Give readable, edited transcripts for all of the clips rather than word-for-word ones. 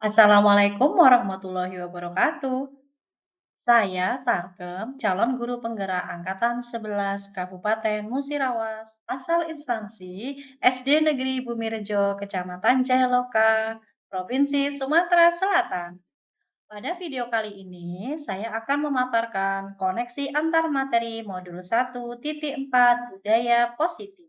Assalamualaikum warahmatullahi wabarakatuh. Saya Tarkem, calon guru penggerak Angkatan 11 Kabupaten Musirawas, asal instansi SD Negeri Bumirejo, Kecamatan Jayaloka, Provinsi Sumatera Selatan. Pada video kali ini, saya akan memaparkan koneksi antar materi modul 1.4 budaya positif.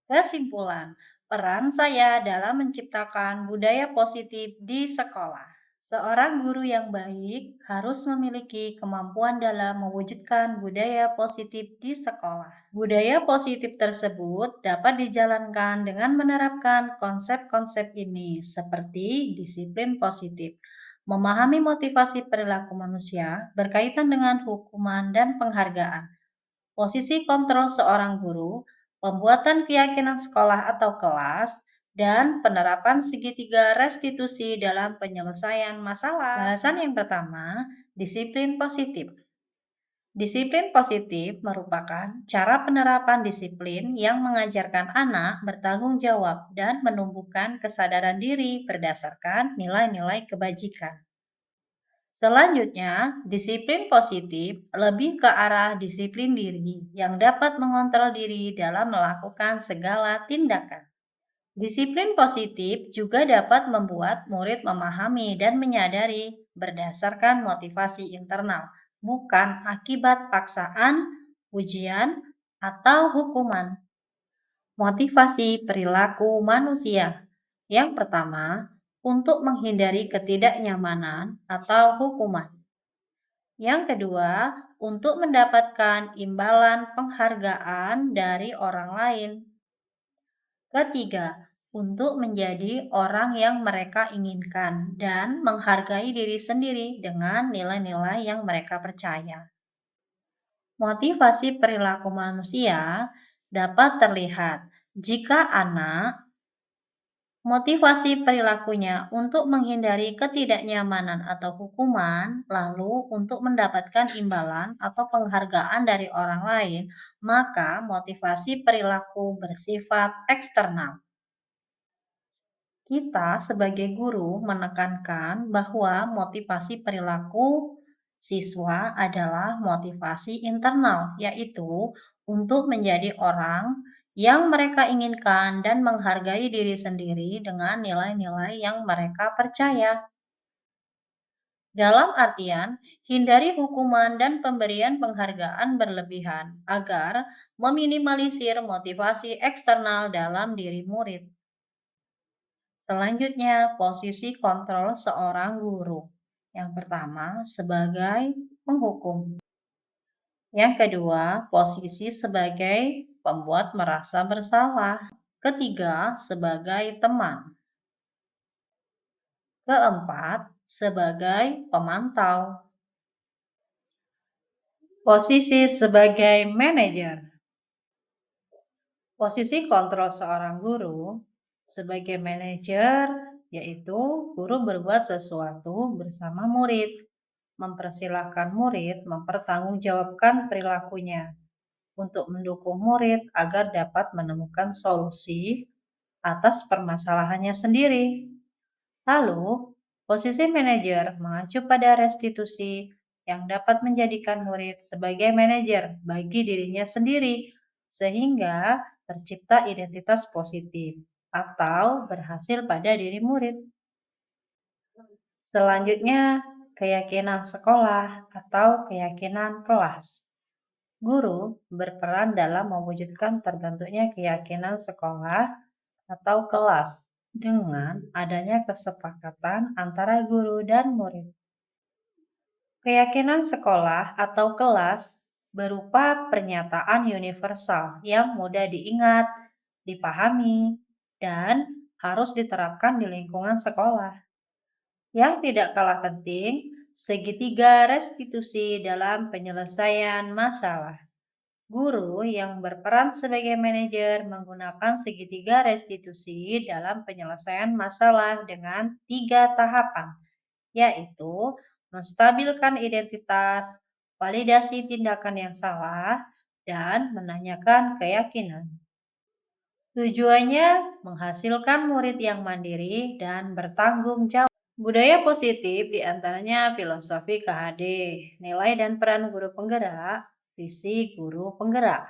Kesimpulan, peran saya dalam menciptakan budaya positif di sekolah. Seorang guru yang baik harus memiliki kemampuan dalam mewujudkan budaya positif di sekolah. Budaya positif tersebut dapat dijalankan dengan menerapkan konsep-konsep ini seperti disiplin positif, memahami motivasi perilaku manusia berkaitan dengan hukuman dan penghargaan, posisi kontrol seorang guru, pembuatan keyakinan sekolah atau kelas, dan penerapan segitiga restitusi dalam penyelesaian masalah. Bahasan yang pertama, disiplin positif. Disiplin positif merupakan cara penerapan disiplin yang mengajarkan anak bertanggung jawab dan menumbuhkan kesadaran diri berdasarkan nilai-nilai kebajikan. Selanjutnya, disiplin positif lebih ke arah disiplin diri yang dapat mengontrol diri dalam melakukan segala tindakan. Disiplin positif juga dapat membuat murid memahami dan menyadari berdasarkan motivasi internal, bukan akibat paksaan, ujian, atau hukuman. Motivasi perilaku manusia. Yang pertama, untuk menghindari ketidaknyamanan atau hukuman. Yang kedua, untuk mendapatkan imbalan penghargaan dari orang lain. Ketiga, untuk menjadi orang yang mereka inginkan dan menghargai diri sendiri dengan nilai-nilai yang mereka percaya. Motivasi perilaku manusia dapat terlihat jika anak motivasi perilakunya untuk menghindari ketidaknyamanan atau hukuman, lalu untuk mendapatkan imbalan atau penghargaan dari orang lain, maka motivasi perilaku bersifat eksternal. Kita sebagai guru menekankan bahwa motivasi perilaku siswa adalah motivasi internal, yaitu untuk menjadi orang yang mereka inginkan dan menghargai diri sendiri dengan nilai-nilai yang mereka percaya. Dalam artian, hindari hukuman dan pemberian penghargaan berlebihan agar meminimalisir motivasi eksternal dalam diri murid. Selanjutnya, posisi kontrol seorang guru. Yang pertama, sebagai penghukum. Yang kedua, posisi sebagai pembuat merasa bersalah. Ketiga, sebagai teman. Keempat, sebagai pemantau. Posisi sebagai manajer. Posisi kontrol seorang guru sebagai manajer yaitu guru berbuat sesuatu bersama murid, mempersilahkan murid mempertanggungjawabkan perilakunya untuk mendukung murid agar dapat menemukan solusi atas permasalahannya sendiri. Lalu, posisi manajer mengacu pada restitusi yang dapat menjadikan murid sebagai manajer bagi dirinya sendiri, sehingga tercipta identitas positif atau berhasil pada diri murid. Selanjutnya, keyakinan sekolah atau keyakinan kelas. Guru berperan dalam mewujudkan terbentuknya keyakinan sekolah atau kelas dengan adanya kesepakatan antara guru dan murid. Keyakinan sekolah atau kelas berupa pernyataan universal yang mudah diingat, dipahami, dan harus diterapkan di lingkungan sekolah. Yang tidak kalah penting, segitiga restitusi dalam penyelesaian masalah. Guru yang berperan sebagai manajer menggunakan segitiga restitusi dalam penyelesaian masalah dengan 3 tahapan, yaitu menstabilkan identitas, validasi tindakan yang salah, dan menanyakan keyakinan. Tujuannya menghasilkan murid yang mandiri dan bertanggung jawab. Budaya positif diantaranya filosofi KHD, nilai dan peran guru penggerak, visi guru penggerak.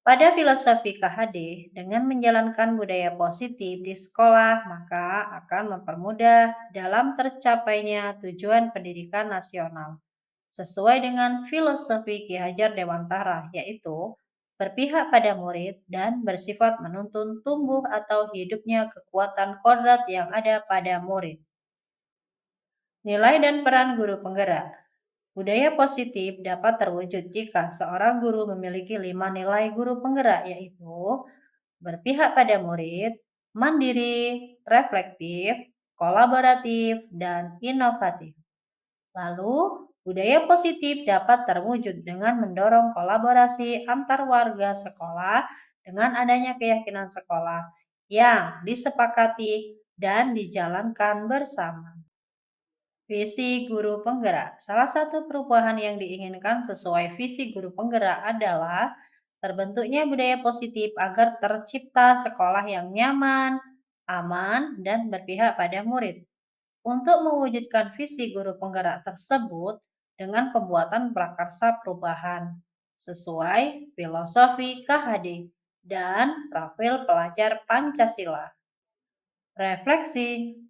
Pada filosofi KHD, dengan menjalankan budaya positif di sekolah, maka akan mempermudah dalam tercapainya tujuan pendidikan nasional. Sesuai dengan filosofi Ki Hajar Dewantara, yaitu berpihak pada murid dan bersifat menuntun tumbuh atau hidupnya kekuatan kodrat yang ada pada murid. Nilai dan peran guru penggerak. Budaya positif dapat terwujud jika seorang guru memiliki 5 nilai guru penggerak, yaitu berpihak pada murid, mandiri, reflektif, kolaboratif, dan inovatif. Lalu, budaya positif dapat terwujud dengan mendorong kolaborasi antar warga sekolah dengan adanya keyakinan sekolah yang disepakati dan dijalankan bersama. Visi guru penggerak. Salah satu perubahan yang diinginkan sesuai visi guru penggerak adalah terbentuknya budaya positif agar tercipta sekolah yang nyaman, aman, dan berpihak pada murid. Untuk mewujudkan visi guru penggerak tersebut dengan pembuatan prakarsa perubahan sesuai filosofi KHD dan profil pelajar Pancasila. Refleksi.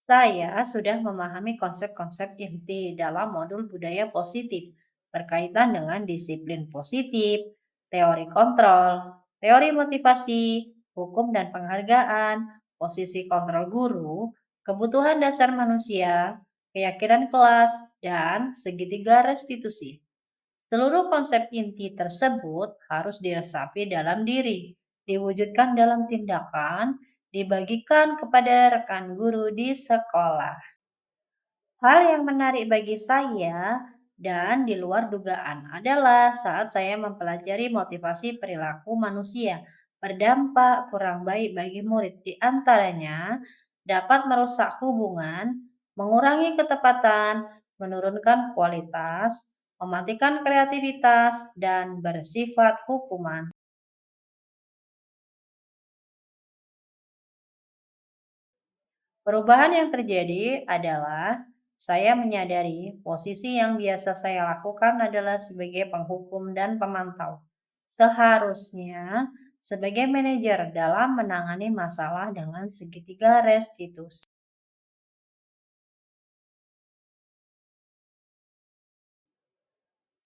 Saya sudah memahami konsep-konsep inti dalam modul budaya positif berkaitan dengan disiplin positif, teori kontrol, teori motivasi, hukum dan penghargaan, posisi kontrol guru, kebutuhan dasar manusia, keyakinan kelas, dan segitiga restitusi. Seluruh konsep inti tersebut harus diresapi dalam diri, diwujudkan dalam tindakan, dibagikan kepada rekan guru di sekolah. Hal yang menarik bagi saya dan di luar dugaan adalah saat saya mempelajari motivasi perilaku manusia berdampak kurang baik bagi murid. Di antaranya dapat merusak hubungan, mengurangi ketepatan, menurunkan kualitas, mematikan kreativitas, dan bersifat hukuman. Perubahan yang terjadi adalah saya menyadari posisi yang biasa saya lakukan adalah sebagai penghukum dan pemantau. Seharusnya sebagai manajer dalam menangani masalah dengan segitiga restitusi.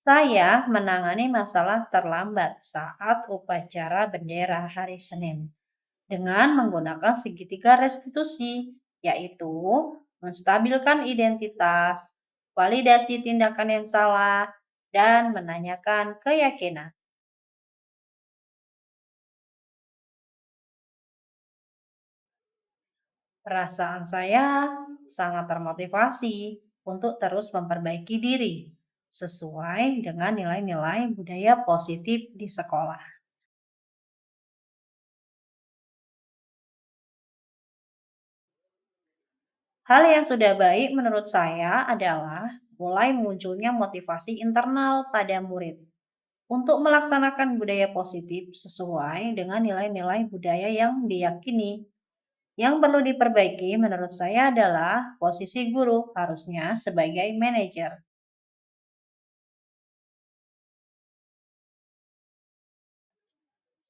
Saya menangani masalah terlambat saat upacara bendera hari Senin dengan menggunakan segitiga restitusi, yaitu menstabilkan identitas, validasi tindakan yang salah, dan menanyakan keyakinan. Perasaan saya sangat termotivasi untuk terus memperbaiki diri sesuai dengan nilai-nilai budaya positif di sekolah. Hal yang sudah baik menurut saya adalah mulai munculnya motivasi internal pada murid untuk melaksanakan budaya positif sesuai dengan nilai-nilai budaya yang diyakini. Yang perlu diperbaiki menurut saya adalah posisi guru harusnya sebagai manajer.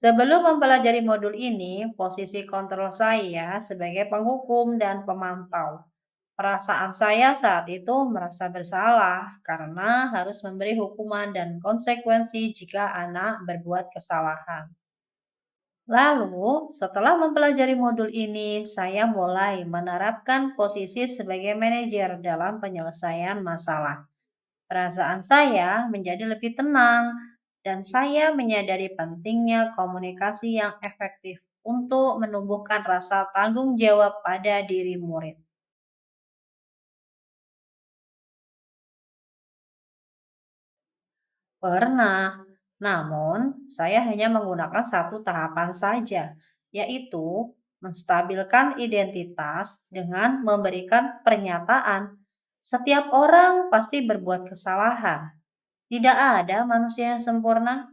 Sebelum mempelajari modul ini, posisi kontrol saya sebagai penghukum dan pemantau. Perasaan saya saat itu merasa bersalah karena harus memberi hukuman dan konsekuensi jika anak berbuat kesalahan. Lalu, setelah mempelajari modul ini, saya mulai menerapkan posisi sebagai manajer dalam penyelesaian masalah. Perasaan saya menjadi lebih tenang, dan saya menyadari pentingnya komunikasi yang efektif untuk menumbuhkan rasa tanggung jawab pada diri murid. Pernah, namun saya hanya menggunakan satu tahapan saja, yaitu menstabilkan identitas dengan memberikan pernyataan. Setiap orang pasti berbuat kesalahan. Tidak ada manusia yang sempurna.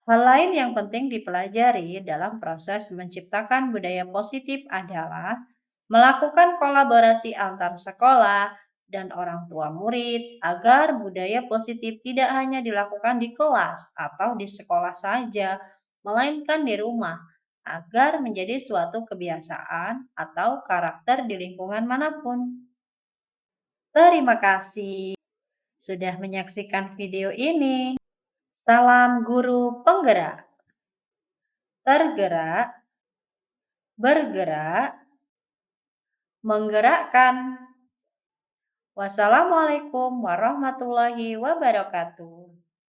Hal lain yang penting dipelajari dalam proses menciptakan budaya positif adalah melakukan kolaborasi antar sekolah dan orang tua murid agar budaya positif tidak hanya dilakukan di kelas atau di sekolah saja, melainkan di rumah, agar menjadi suatu kebiasaan atau karakter di lingkungan manapun. Terima kasih sudah menyaksikan video ini. Salam guru penggerak, tergerak, bergerak, menggerakkan. Wassalamualaikum warahmatullahi wabarakatuh.